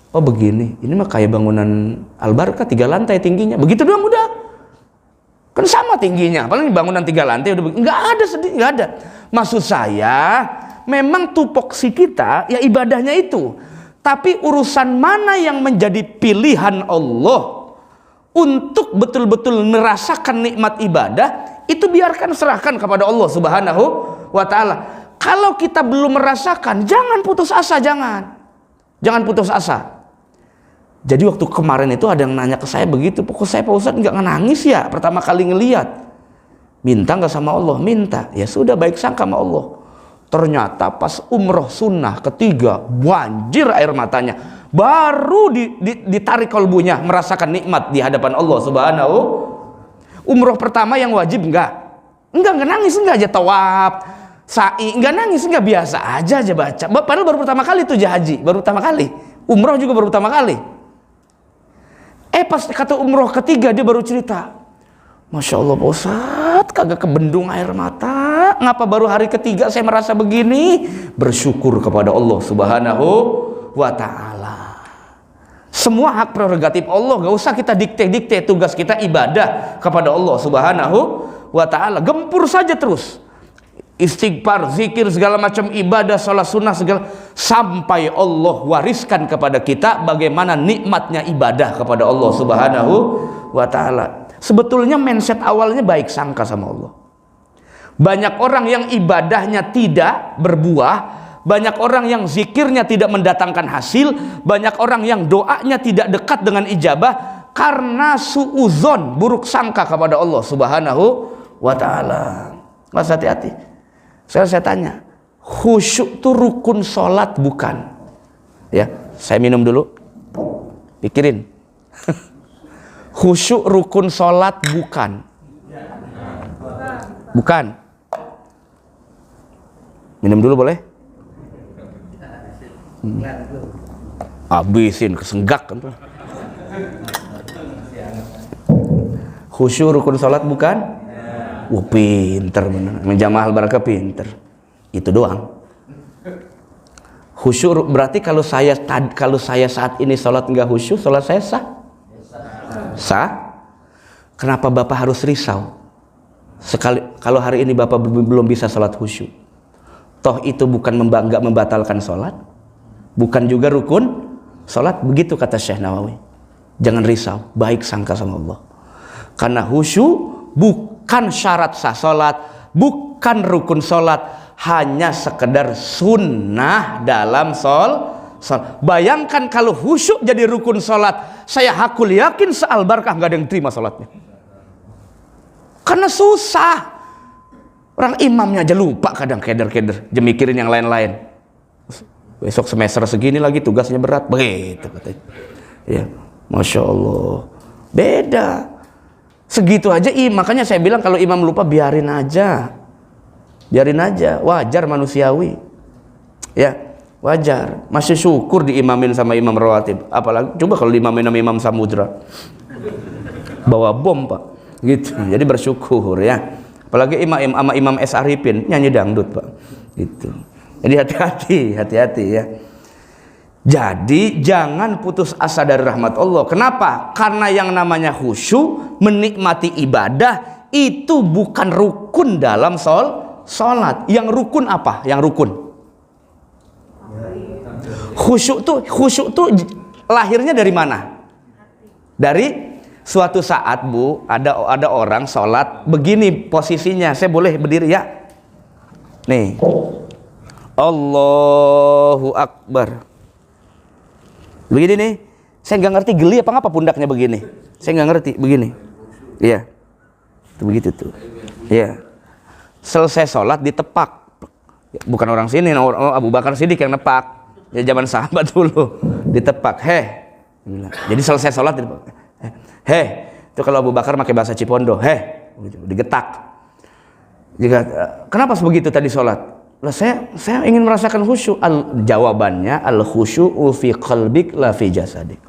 Oh begini. Ini mah kayak bangunan Al-Barkah 3 lantai tingginya. Begitu doang udah. Kan sama tingginya. Paling bangunan 3 lantai udah begini. Enggak ada sedih, enggak ada. Maksud saya, memang tupoksi kita ya ibadahnya itu. Tapi urusan mana yang menjadi pilihan Allah untuk betul-betul merasakan nikmat ibadah, itu biarkan serahkan kepada Allah Subhanahu wa ta'ala. Kalau kita belum merasakan, jangan putus asa, jangan putus asa. Jadi waktu kemarin itu ada yang nanya ke saya begitu, pokok saya Pak Ustadz nggak nangis ya pertama kali ngelihat. Minta nggak sama Allah? Minta. Ya sudah, baik sangka sama Allah. Ternyata pas umroh sunnah ketiga, banjir air matanya. Baru ditarik kolbunya, merasakan nikmat di hadapan Allah Subhanahu. Umroh pertama yang wajib enggak nangis, enggak aja tawaf, sa'i, enggak nangis, enggak, biasa aja baca. Padahal baru pertama kali tuh haji, baru pertama kali. Umroh juga baru pertama kali. Pas kata umroh ketiga dia baru cerita, Masya Allah Pak Ustadz, kagak kebendung air mata. Ngapa baru hari ketiga saya merasa begini? Bersyukur kepada Allah Subhanahu wa ta'ala. Semua hak prerogatif Allah, gak usah kita dikte-dikte. Tugas kita ibadah kepada Allah Subhanahu wa ta'ala. Gempur saja terus. Istighfar, zikir, segala macam ibadah, sholat sunnah, segala, sampai Allah wariskan kepada kita bagaimana nikmatnya ibadah kepada Allah Subhanahu wa ta'ala. Sebetulnya mindset awalnya baik sangka sama Allah. Banyak orang yang ibadahnya tidak berbuah, banyak orang yang zikirnya tidak mendatangkan hasil, banyak orang yang doanya tidak dekat dengan ijabah karena suudzon, buruk sangka kepada Allah Subhanahu wa ta'ala. Mas, hati-hati. Saya tanya, khusyuk itu rukun sholat bukan? Ya, saya minum dulu. Pikirin. Khusyuk rukun sholat bukan? Bukan. Minum dulu boleh? Habisin, kesenggak kan. Khusyuk rukun sholat bukan? Wah, pinter bener. Menjamaah Al-Barakah pinter. Itu doang. Khusyuk berarti kalau saya saat ini sholat nggak khusyuk, sholat saya sah? Sah? Kenapa Bapak harus risau? Kalau hari ini Bapak belum bisa sholat khusyuk, toh itu bukan nggak membatalkan sholat, bukan juga rukun sholat. Begitu kata Syekh Nawawi. Jangan risau, baik sangka sama Allah. Karena khusyuk bukan syarat sah sholat, bukan rukun sholat, hanya sekedar sunnah dalam sholat. Bayangkan kalau khusyuk jadi rukun sholat, saya hakul yakin se-Al-Barkah nggak ada yang terima sholatnya. Karena susah. Orang imamnya aja lupa kadang, keder-keder, mikirin yang lain-lain. Besok semester segini lagi tugasnya berat, begitu katanya. Ya, Masya Allah. Beda. Segitu aja, makanya saya bilang kalau imam lupa biarin aja. Biarin aja, wajar, manusiawi. Ya, wajar. Masih syukur diimamin sama imam rawatib. Apalagi coba kalau diimamin sama imam samudra. Bawa bom, Pak. Gitu. Jadi bersyukur ya. Apalagi imam S. Arifin nyanyi dangdut, Pak. Gitu. Jadi hati-hati ya. Jadi jangan putus asa dari rahmat Allah. Kenapa? Karena yang namanya khusyuk, menikmati ibadah, itu bukan rukun dalam sholat. Yang rukun apa? Yang rukun. Khusyuk tuh lahirnya dari mana? Dari suatu saat, Bu, ada orang sholat begini posisinya. Saya boleh berdiri ya? Nih. Allahu Akbar. Begini nih, saya nggak ngerti geli apa pundaknya begini. Saya nggak ngerti begini. Iya, begitu tuh. Iya. Selesai sholat ditepak. Bukan orang sini, Abu Bakar Siddiq yang nepak. Ya zaman sahabat dulu ditepak, jadi selesai sholat ditepak. Itu kalau Abu Bakar pakai bahasa Cipondo, digetak. Jika kenapa begitu tadi sholat? Lah saya ingin merasakan khusyuk. Jawabannya al khusyu'u fi qalbik la fi jasadik.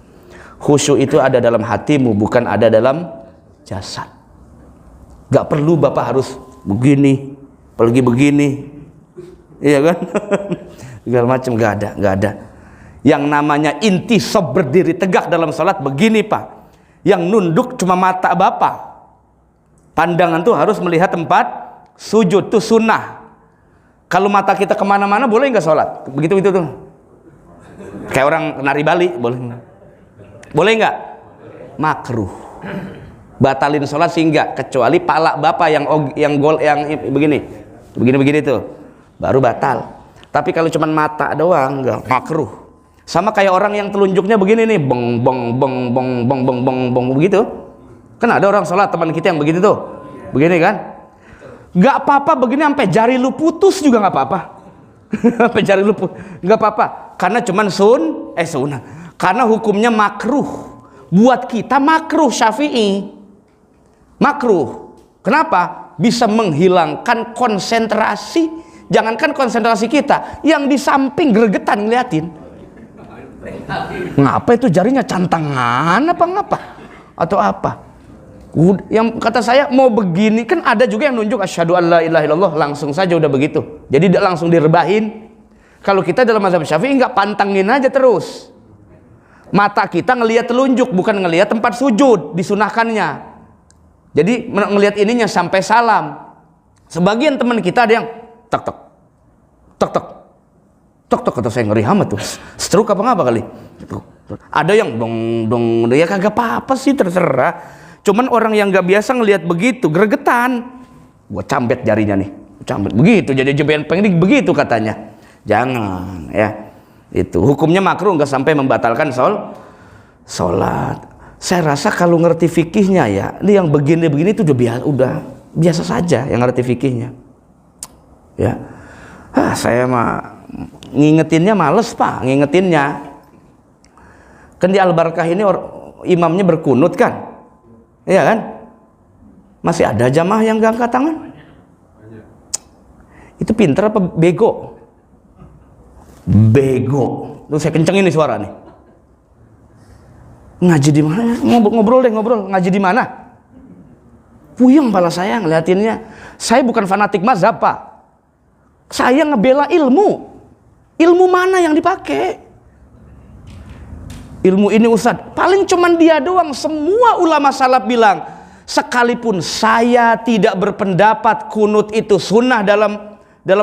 Khusyuk itu ada dalam hatimu, bukan ada dalam jasad. Gak perlu Bapak harus begini, pergi begini, iya kan? Segala macam gak ada. Yang namanya intisab, berdiri tegak dalam salat begini Pak. Yang nunduk cuma mata Bapak. Pandangan tuh harus melihat tempat sujud, tuh sunnah. Kalau mata kita kemana-mana boleh nggak sholat? Begitu tuh. Kayak orang nari Bali boleh nggak? Makruh. Batalin sholat sih enggak, kecuali pala Bapak yang begini tuh baru batal. Tapi kalau cuma mata doang enggak, makruh. Sama kayak orang yang telunjuknya begini nih, beng begitu. Kan ada orang sholat teman kita yang begitu tuh, begini kan? Nggak apa-apa begini sampai jari lu putus juga nggak apa-apa. Sampai jari lu putus nggak apa-apa, karena cuman sunnah. Karena hukumnya makruh. Buat kita makruh Syafi'i. Makruh. Kenapa? Bisa menghilangkan konsentrasi. Jangankan konsentrasi kita, yang di samping gregetan ngeliatin. Ngapa itu jarinya cantangan apa ngapa? Atau apa? Yang kata saya mau begini, kan ada juga yang nunjuk asyhadu alla ilaha illallah, langsung saja udah begitu. Jadi langsung direbahin. Kalau kita dalam mazhab Syafi'i nggak, pantangin aja terus. Mata kita ngelihat telunjuk, bukan ngelihat tempat sujud disunahkannya. Jadi ngelihat ininya sampai salam. Sebagian teman kita ada yang tok kata saya, ngeri amat tuh. Stroke apa kali? Ada yang dong, ya kagak apa-apa sih, terserah. Cuman orang yang nggak biasa ngelihat begitu, gregetan. Gua cambet jarinya nih, cambet begitu, jadi jebeng ini begitu katanya. Jangan ya. Itu hukumnya makruh, nggak sampai membatalkan sholat. Saya rasa kalau ngerti fikihnya ya, ini yang begini-begini itu udah biasa saja yang ngerti fikihnya. Ya, saya mah ngingetinnya males Pak, ngingetinnya. Kan di Al-Barkah ini imamnya berkunut kan, iya kan? Masih ada jamaah yang gak angkat tangan. Itu pinter apa bego? Bego. Tuh saya kencengin nih suara nih. Ngaji di mana? Ngobrol. Ngaji di mana? Puyeng kepala saya ngeliatinnya. Saya bukan fanatik mazhab Pak. Saya ngebela ilmu. Ilmu mana yang dipakai? Ilmu ini Ustadz, paling cuman dia doang. Semua ulama salaf bilang, sekalipun saya tidak berpendapat kunut itu sunnah dalam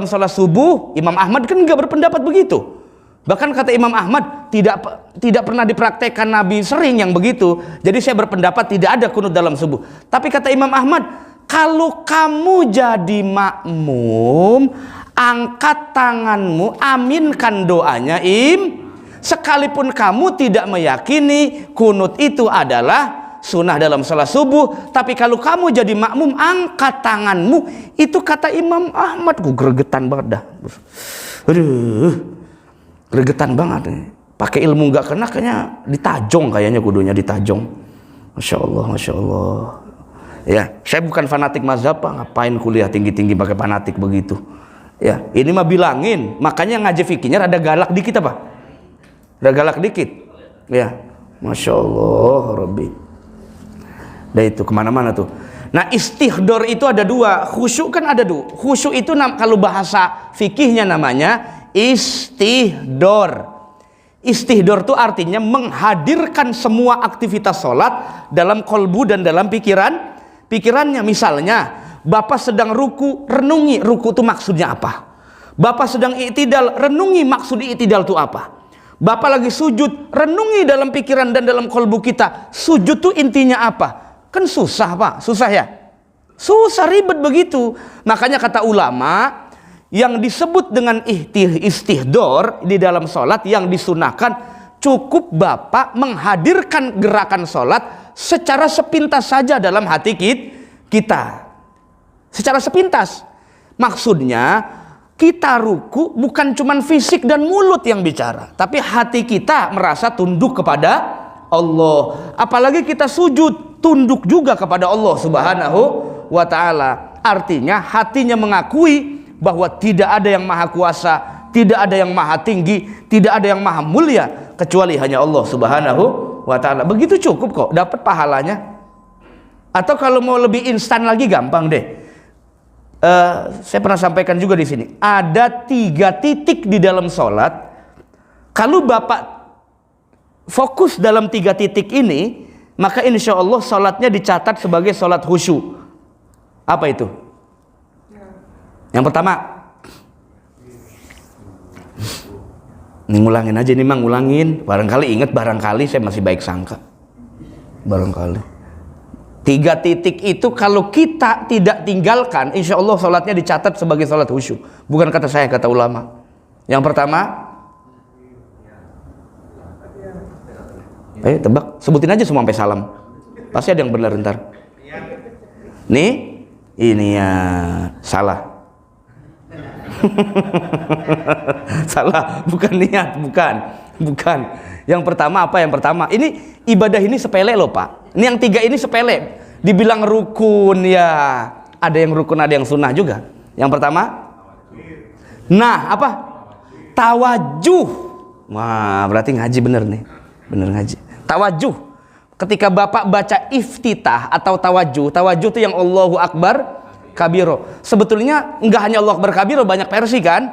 salat subuh, Imam Ahmad kan nggak berpendapat begitu. Bahkan kata Imam Ahmad, tidak pernah dipraktekkan Nabi sering yang begitu. Jadi saya berpendapat tidak ada kunut dalam subuh. Tapi kata Imam Ahmad, kalau kamu jadi makmum, angkat tanganmu, aminkan doanya sekalipun kamu tidak meyakini kunut itu adalah sunnah dalam salat subuh, tapi kalau kamu jadi makmum, angkat tanganmu. Itu kata Imam Ahmad. Gue gregetan banget dah. Aduh, gregetan banget. Pakai ilmu nggak kena, kayaknya ditajong, kayaknya kudunya ditajong. Masya Allah. Ya, saya bukan fanatik mazhab Pak. Ngapain kuliah tinggi-tinggi pakai fanatik begitu? Ya, ini mah bilangin. Makanya ngaji fikihnya rada galak dikit apa? Rada galak dikit. Ya, Masya Allah, Rabbi. Nah itu kemana-mana tuh. Nah istihdor itu ada dua. Khusyuk kan ada dua. Khusyuk itu kalau bahasa fikihnya namanya istihdor. Istihdor itu artinya menghadirkan semua aktivitas sholat dalam kolbu dan dalam pikirannya. Misalnya Bapak sedang ruku, renungi ruku itu maksudnya apa. Bapak sedang i'tidal, renungi maksud i'tidal itu apa. Bapak lagi sujud, renungi dalam pikiran dan dalam kolbu kita, sujud itu intinya apa. Kan susah Pak, susah ya? Susah, ribet begitu. Makanya kata ulama, yang disebut dengan istihdor di dalam sholat yang disunahkan, cukup Bapak menghadirkan gerakan sholat secara sepintas saja dalam hati kita. Secara sepintas. Maksudnya, kita ruku bukan cuman fisik dan mulut yang bicara, tapi hati kita merasa tunduk kepada Allah. Apalagi kita sujud, tunduk juga kepada Allah Subhanahu wa ta'ala. Artinya hatinya mengakui bahwa tidak ada yang maha kuasa, tidak ada yang maha tinggi, tidak ada yang maha mulia kecuali hanya Allah Subhanahu wa ta'ala. Begitu cukup kok dapat pahalanya. Atau kalau mau lebih instan lagi, gampang deh. Saya pernah sampaikan juga di sini. Ada 3 titik di dalam sholat. Kalau Bapak fokus dalam 3 titik ini, maka insya Allah sholatnya dicatat sebagai sholat khusyuk. Apa itu? Yang pertama, ngulangin aja nih Mang, ngulangin. Barangkali ingat, barangkali saya masih baik sangka. Barangkali. 3 titik itu kalau kita tidak tinggalkan, insya Allah sholatnya dicatat sebagai sholat khusyuk. Bukan kata saya, kata ulama. Yang pertama, tebak, sebutin aja semua sampai salam. Pasti ada yang benar ntar. Nih, ini ya salah. Salah, bukan niat, bukan. Yang pertama apa? Yang pertama, ini ibadah ini sepele loh Pak. Ini yang 3 ini sepele. Dibilang rukun ya, ada yang rukun, ada yang sunnah juga. Yang pertama, nah apa? Tawajuh. Wah, berarti ngaji bener nih, bener ngaji. Tawajuh. Ketika Bapak baca iftitah atau tawajuh itu yang Allahu Akbar kabiro. Sebetulnya enggak hanya Allahu Akbar kabiro, banyak versi kan?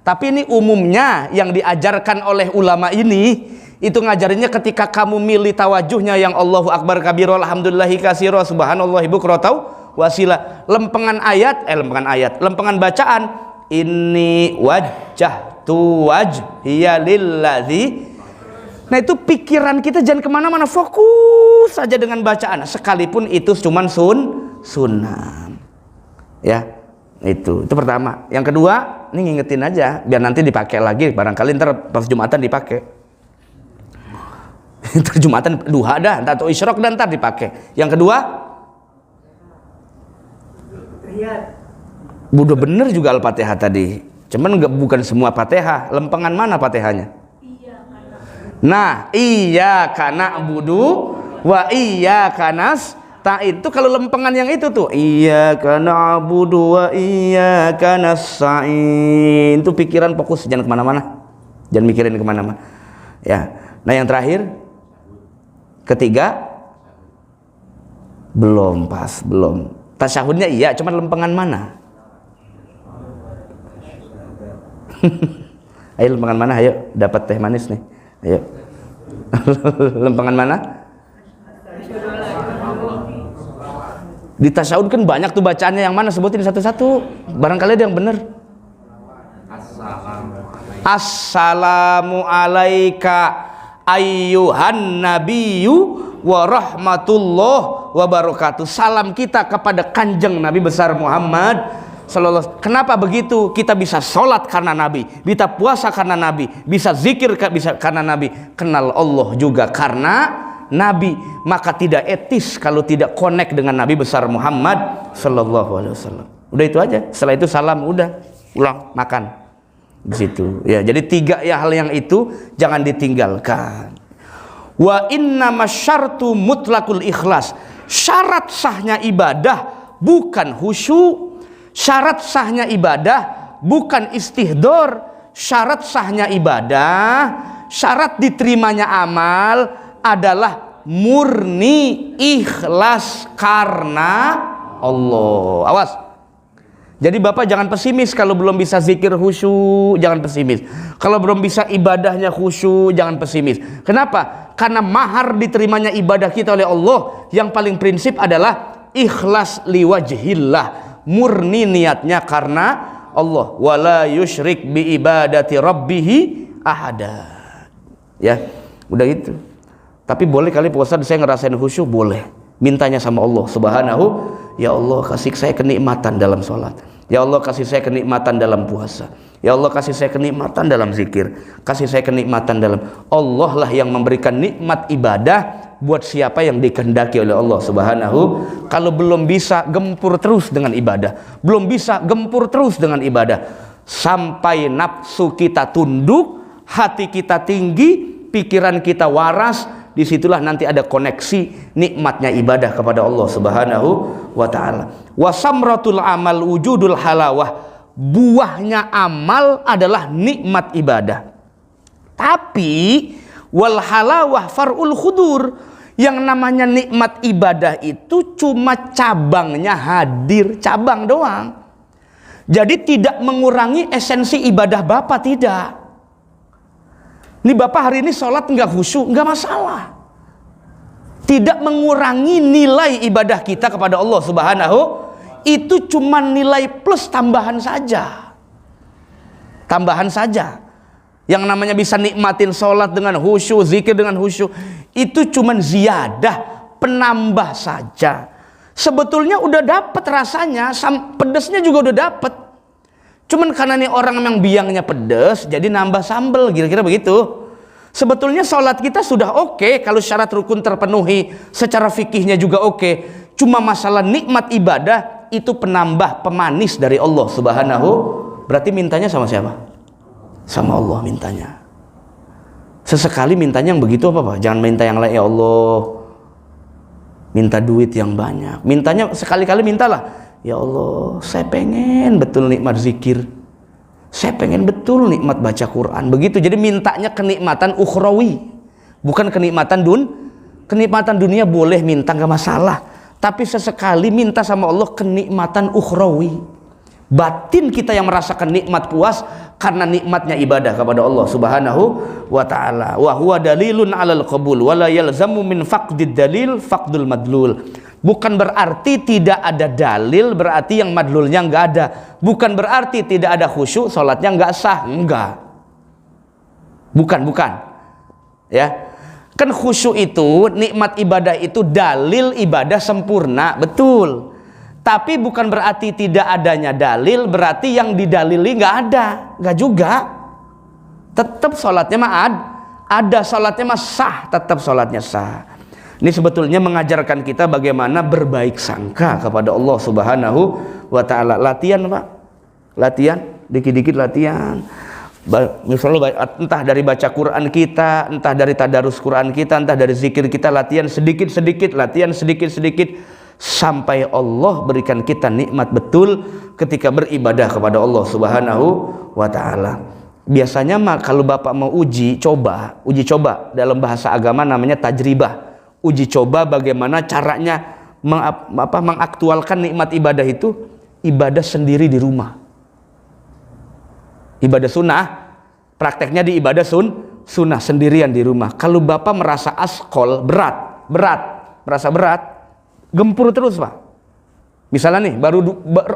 Tapi ini umumnya yang diajarkan oleh ulama ini, itu ngajarinnya ketika kamu milih tawajuhnya yang Allahu Akbar kabiro, alhamdulillahi kasiro, subhanallahi bukrotau wasila. Lempengan bacaan, inni wajjahtu wajhiya lilladzi. Nah itu pikiran kita jangan kemana-mana, fokus saja dengan bacaan, sekalipun itu cuman sunnah. Ya, itu pertama. Yang kedua, ini ngingetin aja biar nanti dipakai lagi, barangkali ntar pas Jumatan dipakai. Ntar Jumatan duha dah, atau isyrok dan ntar dipakai. Yang kedua, udah bener juga Al-Fatihah tadi. Cuman bukan semua Fatihah. Lempengan mana Fatihahnya? Nah, iyyaka na'budu wa iyyaka nasta'in. Itu kalau lempengan yang itu tuh, iyyaka na'budu wa iyyaka nasta'in. Itu pikiran fokus, jangan kemana-mana, jangan mikirin kemana-mana. Ya. Nah yang terakhir, ketiga, belum pas, belum. Tasyahudnya iya, cuman lempengan mana? Ayo lempengan mana? Ayo dapat teh manis nih. Ayo. Lempengan mana? Di tasyahud kan banyak tuh bacaannya, yang mana? Sebutin satu-satu. Barangkali ada yang benar. Assalamu alaika ayyuhan nabiyyu wa rahmatullah wa barakatuh. Salam kita kepada kanjeng Nabi besar Muhammad sallallahu. Kenapa begitu? Kita bisa sholat karena Nabi, bisa puasa karena Nabi, bisa zikir karena Nabi, kenal Allah juga karena Nabi. Maka tidak etis kalau tidak connect dengan Nabi besar Muhammad sallallahu alaihi wasallam. Udah itu aja. Setelah itu salam, udah pulang makan di situ. Ya, jadi 3 hal yang itu jangan ditinggalkan. Wa inna masyartu mutlakul ikhlas. Syarat sahnya ibadah bukan khusyuk. Syarat sahnya ibadah bukan istihdor. Syarat sahnya ibadah, syarat diterimanya amal adalah murni ikhlas karena Allah. Awas. Jadi Bapak jangan pesimis kalau belum bisa zikir khusyuk, jangan pesimis. Kalau belum bisa ibadahnya khusyuk, jangan pesimis. Kenapa? Karena mahar diterimanya ibadah kita oleh Allah yang paling prinsip adalah ikhlas liwajhillah. Murni niatnya karena Allah. Wala yusyrik bi ibadati rabbihi ahada. Ya, udah itu. Tapi boleh kali puasa saya ngerasain khusyuk, boleh. Mintanya sama Allah Subhanahu, ya Allah kasih saya kenikmatan dalam sholat. Ya Allah kasih saya kenikmatan dalam puasa. Ya Allah kasih saya kenikmatan dalam zikir. Kasih saya kenikmatan dalam. Allah lah yang memberikan nikmat ibadah buat siapa yang dikehendaki oleh Allah Subhanahu. Kalau belum bisa, gempur terus dengan ibadah. Belum bisa, gempur terus dengan ibadah. sampai nafsu kita tunduk, hati kita tinggi, pikiran kita waras. Disitulah nanti ada koneksi nikmatnya ibadah kepada Allah Subhanahu wa ta'ala. Wa samratul amal wujudul halawah, buahnya amal adalah nikmat ibadah. Tapi wal halawah far'ul khudur, yang namanya nikmat ibadah itu cuma cabangnya hadir, cabang doang. Jadi tidak mengurangi esensi ibadah Bapak, tidak. Ini Bapak hari ini sholat nggak khusyuk, nggak masalah. Tidak mengurangi nilai ibadah kita kepada Allah Subhanahu. Itu cuma nilai plus tambahan saja. Tambahan saja. Yang namanya bisa nikmatin sholat dengan khusyuk, zikir dengan khusyuk, itu cuma ziyadah, penambah saja. Sebetulnya udah dapet rasanya, pedesnya juga udah dapet. Cuman karena nih orang yang biangnya pedes, jadi nambah sambel, kira-kira begitu. Sebetulnya sholat kita sudah oke, kalau syarat rukun terpenuhi, secara fikihnya juga oke. Cuma masalah nikmat ibadah, itu penambah, pemanis dari Allah Subhanahu. Berarti mintanya sama siapa? Sama Allah mintanya. Sesekali mintanya yang begitu apa Pak? Jangan minta yang lain, ya Allah, minta duit yang banyak. Mintanya sekali-kali mintalah, ya Allah, saya pengen betul nikmat zikir, saya pengen betul nikmat baca Quran. Begitu. Jadi mintanya kenikmatan ukhrawi, bukan kenikmatan kenikmatan dunia boleh minta, nggak masalah. Tapi sesekali minta sama Allah kenikmatan ukhrawi. Batin kita yang merasakan nikmat puas karena nikmatnya ibadah kepada Allah Subhanahu wa ta'ala. Wa huwa dalilun 'alal qabul wa la yalzamu min faqdid dalil faqdul madlul. Bukan berarti tidak ada dalil berarti yang madlulnya enggak ada. Bukan berarti tidak ada khusyuk salatnya enggak sah, enggak. Bukan. Ya. Kan khusyuk itu, nikmat ibadah itu dalil ibadah sempurna, betul. Tapi bukan berarti tidak adanya dalil, berarti yang didalili nggak ada, nggak juga. Tetap sholatnya mah ada, sholatnya mah sah, tetap sholatnya sah. Ini sebetulnya mengajarkan kita bagaimana berbaik sangka kepada Allah Subhanahu wa ta'ala. Latihan Pak, latihan, dikit-dikit latihan. Misalnya entah dari baca Quran kita, entah dari tadarus Quran kita, entah dari zikir kita, latihan sedikit-sedikit, latihan sedikit-sedikit. Sampai Allah berikan kita nikmat betul ketika beribadah kepada Allah Subhanahu wa ta'ala. Biasanya mah kalau Bapak mau uji coba dalam bahasa agama namanya tajribah. Uji coba bagaimana caranya mengaktualkan nikmat ibadah itu, ibadah sendiri di rumah. Ibadah sunnah, prakteknya di ibadah sunnah sendirian di rumah. Kalau Bapak merasa askol, berat, merasa berat, gempur terus Pak. Misalnya nih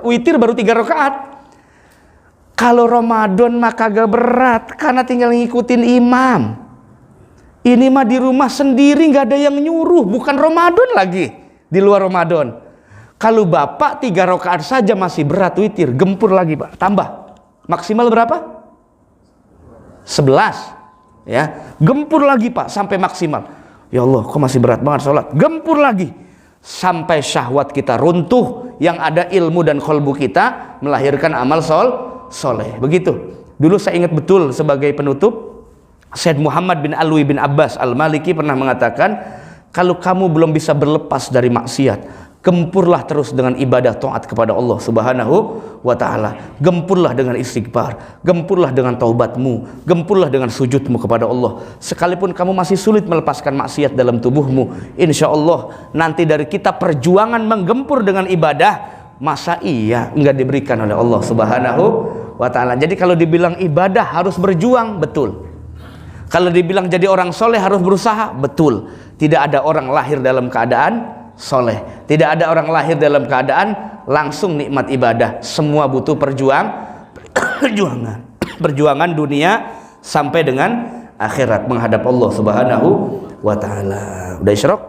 witir baru 3 rakaat. Kalau Ramadan mah kagak berat karena tinggal ngikutin imam. Ini mah di rumah sendiri, nggak ada yang nyuruh, bukan Ramadan lagi, di luar Ramadan. Kalau Bapak 3 rakaat saja masih berat witir, gempur lagi Pak. Tambah. Maksimal berapa? 11. Ya, gempur lagi Pak sampai maksimal. Ya Allah, kok masih berat banget sholat. Gempur lagi. Sampai syahwat kita runtuh, yang ada ilmu dan kolbu kita melahirkan amal soleh. Begitu. Dulu saya ingat betul sebagai penutup, Syed Muhammad bin Alwi bin Abbas Al-Maliki pernah mengatakan, kalau kamu belum bisa berlepas dari maksiat, gempurlah terus dengan ibadah taat kepada Allah Subhanahu wa ta'ala. Gempurlah dengan istighfar, gempurlah dengan taubatmu, gempurlah dengan sujudmu kepada Allah. Sekalipun kamu masih sulit melepaskan maksiat dalam tubuhmu, insya Allah nanti dari kita perjuangan menggempur dengan ibadah, masa iya enggak diberikan oleh Allah Subhanahu wa ta'ala. Jadi kalau dibilang ibadah harus berjuang, betul. Kalau dibilang jadi orang soleh harus berusaha, betul. Tidak ada orang lahir dalam keadaan soleh, tidak ada orang lahir dalam keadaan langsung nikmat ibadah. Semua butuh perjuangan dunia sampai dengan akhirat menghadap Allah Subhanahu wa ta'ala. Udah isyraq?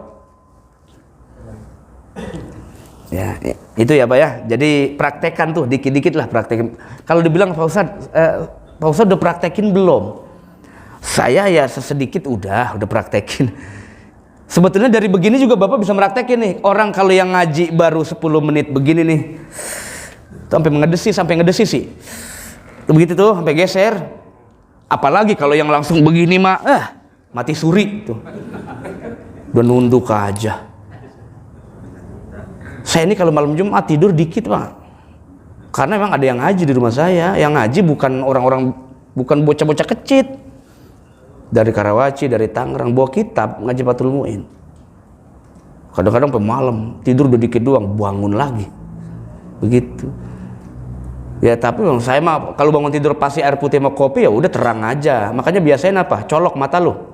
Ya, itu ya Pak ya. Jadi praktekan tuh dikit-dikit lah, praktekin. Kalau dibilang Pak Ustadz udah praktekin belum? Saya ya sesedikit udah praktekin. Sebetulnya dari begini juga Bapak bisa praktekin nih. Orang kalau yang ngaji baru 10 menit begini nih, sampai ngedesi sih. begitu tuh sampai geser. Apalagi kalau yang langsung begini mah mati suri tuh. Udah nunduk aja. Saya ini kalau malam Jumat tidur dikit Pak, karena memang ada yang ngaji di rumah saya. Yang ngaji bukan orang-orang, bukan bocah-bocah kecil dari Karawaci, dari Tangerang, bawa kitab ngaji Fathul Muin. Kadang-kadang pemalam tidur udah dikit doang, bangun lagi begitu ya. Tapi bang, saya mah kalau bangun tidur pasti air putih sama kopi, ya udah terang aja. Makanya biasanya apa, colok mata lo.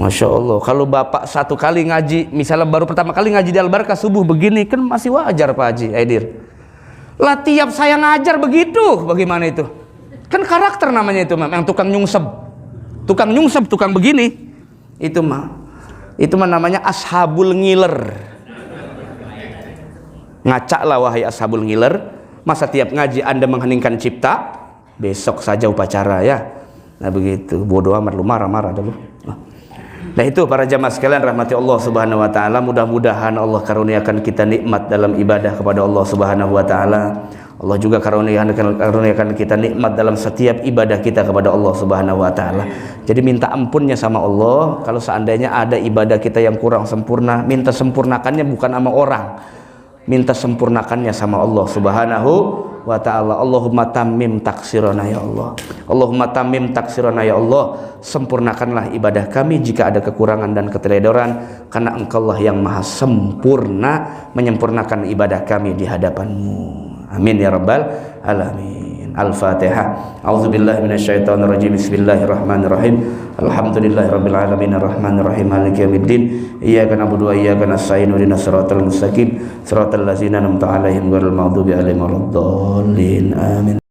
Masya Allah, kalau bapak satu kali ngaji, misalnya baru pertama kali ngaji di Al-Barkah subuh begini, kan masih wajar Pak Haji Aidir. Lah tiap saya ngajar begitu, bagaimana itu? Kan karakter namanya itu, yang tukang nyungsep, tukang begini, itu mah namanya ashabul ngiler. Ngacak lah wahai ashabul ngiler, masa tiap ngaji Anda mengheningkan cipta? Besok saja upacara ya. Nah begitu, bodoh amat lu, marah-marah dah lu. Nah itu para jamaah sekalian rahmati Allah Subhanahu wa taala, mudah-mudahan Allah karuniakan kita nikmat dalam ibadah kepada Allah Subhanahu wa taala. Allah juga karuniakan kita nikmat dalam setiap ibadah kita kepada Allah Subhanahu wa taala. Jadi minta ampunnya sama Allah. Kalau seandainya ada ibadah kita yang kurang sempurna, minta sempurnakannya bukan sama orang, minta sempurnakannya sama Allah Subhanahu wa ta'ala. Allahumma tammim taksirana ya Allah, Allahumma tammim taksirana ya Allah, sempurnakanlah ibadah kami jika ada kekurangan dan keteledoran, karena Engkaulah yang maha sempurna menyempurnakan ibadah kami di hadapan-Mu. Amin ya rabbal alamin. Al-Fatihah. A'udzubillahi minasyaitonirrajim. Bismillahirrahmanirrahim. Alhamdulillahirabbil alamin arrahmanir rahim maliki yaumiddin. Iyyaka na'budu wa iyyaka nasta'in. Ihdinas siratal mustaqim. Siratal ladzina an'amta 'alaihim ghairil maghdubi 'alaihim waladdallin. Amin.